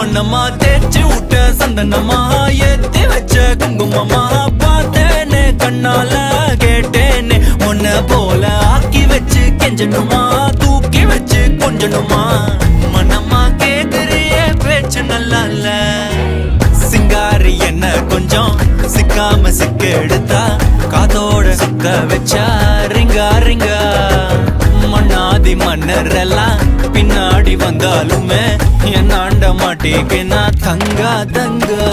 மண்ணம்மா தேய்ச்சி விட்ட சந்தனமா ஏத்தி வச்ச குங்குமமா பார்த்தேனே கண்ணால கேட்டேனே உன்ன போல ஆக்கி வச்சு கெஞ்சணுமா தூக்கி வச்சு கொஞ்சணுமா மனமா கேக்குறிய பேச்சு நல்லா இல்ல சிங்காரி என்ன கொஞ்சம் சிக்காம சிக்க எடுத்தா காதோட சுக்க வச்சா ரிங்கா ரிங்கா மண்ணாதி மன்னர் எல்லாம் பின்னாடி வந்தாலுமே என் ஆண்ட மாட்டேங்க நான் தங்கா தங்கா